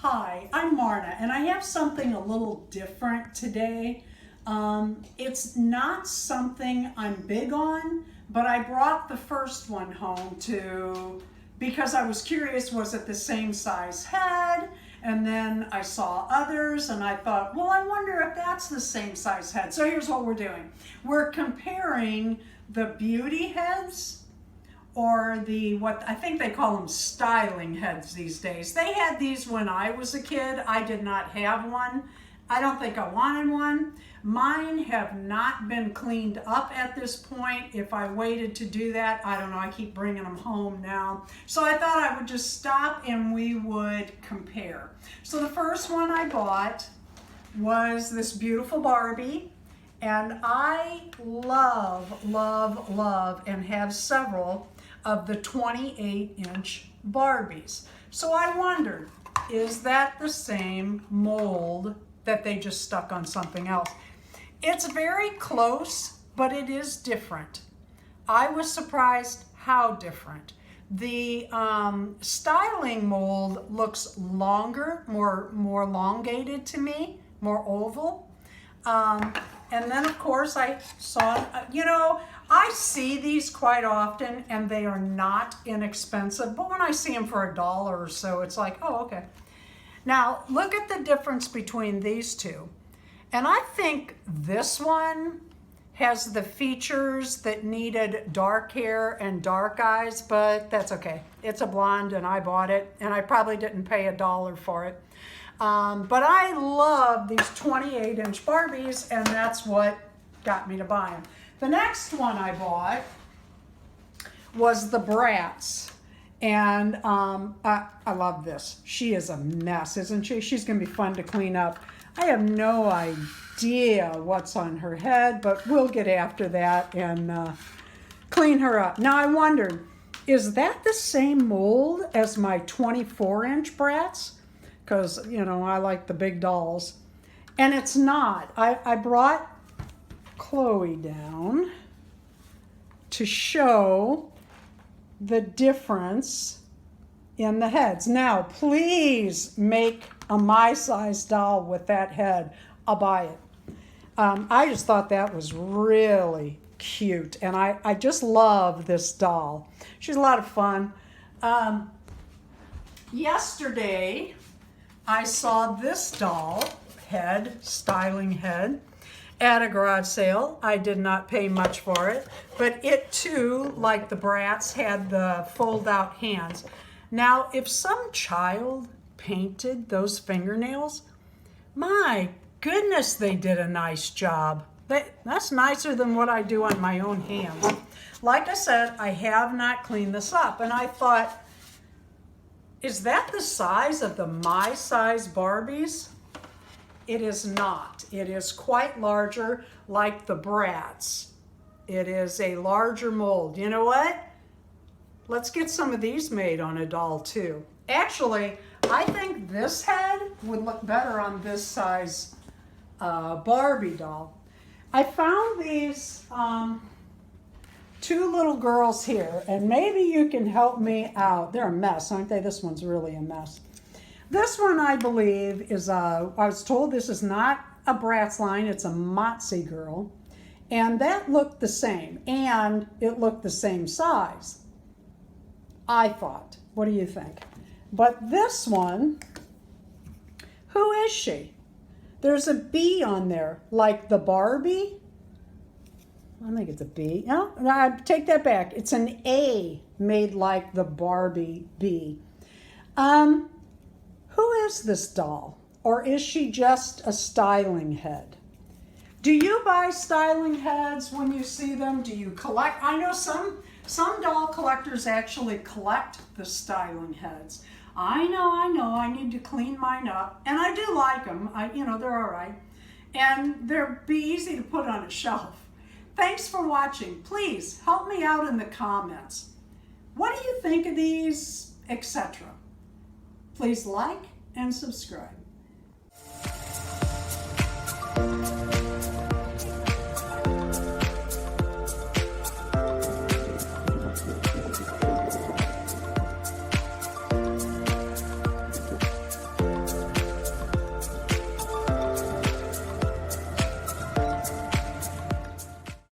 Hi, I'm Marna, and I have something a little different today. It's not something I'm big on, but I brought the first one home because I was curious, was it the same size head? And then I saw others and I thought, well, I wonder if that's the same size head. So here's what we're doing. We're comparing the beauty heads, or what I think they call them styling heads these days. They had these when I was a kid. I did not have one. I don't think I wanted one. Mine have not been cleaned up at this point. If I waited to do that, I don't know, I keep bringing them home now. So I thought I would just stop and we would compare. So the first one I bought was this beautiful Barbie. And I love, love, love, and have several of the 28-inch Barbies. So I wondered, is that the same mold that they just stuck on something else? It's very close, but it is different. I was surprised how different. The styling mold looks longer, more elongated to me, more oval. And then, of course, I saw, I see these quite often, and they are not inexpensive. But when I see them for $1 or so, it's like, oh, okay. Now, look at the difference between these two. And I think this one has the features that needed dark hair and dark eyes, but that's okay. It's a blonde, and I bought it, and I probably didn't pay $1 for it. But I love these 28-inch Barbies, and that's what got me to buy them. The next one I bought was the Bratz, and I love this. She is a mess, isn't she? She's going to be fun to clean up. I have no idea what's on her head, but we'll get after that and clean her up. Now I wondered, is that the same mold as my 24-inch Bratz? Because, I like the big dolls. And it's not. I brought Chloe down to show the difference in the heads. Now, please make a my-size doll with that head. I'll buy it. I just thought that was really cute. And I just love this doll. She's a lot of fun. Yesterday, I saw this doll styling head, at a garage sale. I did not pay much for it, but it too, like the Bratz, had the fold-out hands. Now, if some child painted those fingernails, my goodness, they did a nice job. That's nicer than what I do on my own hands. Like I said, I have not cleaned this up, and I thought, is that the size of the my-size Barbies? It is not. It is quite larger, like the Bratz. It is a larger mold. You know what? Let's get some of these made on a doll too. Actually, I think this head would look better on this size Barbie doll. I found these two little girls here, and maybe you can help me out. They're a mess, aren't they? This one's really a mess. This one, I believe, is I was told this is not a Bratz line, it's a Motzi girl. And that looked the same, and it looked the same size, I thought. What do you think? But this one, who is she? There's a B on there, like the Barbie. I think it's a B. No, I take that back. It's an A made like the Barbie B. Who is this doll? Or is she just a styling head? Do you buy styling heads when you see them? Do you collect? I know some doll collectors actually collect the styling heads. I know, I need to clean mine up. And I do like them. They're all right. And they're easy to put on a shelf. Thanks for watching. Please help me out in the comments. What do you think of these, etc.? Please like and subscribe.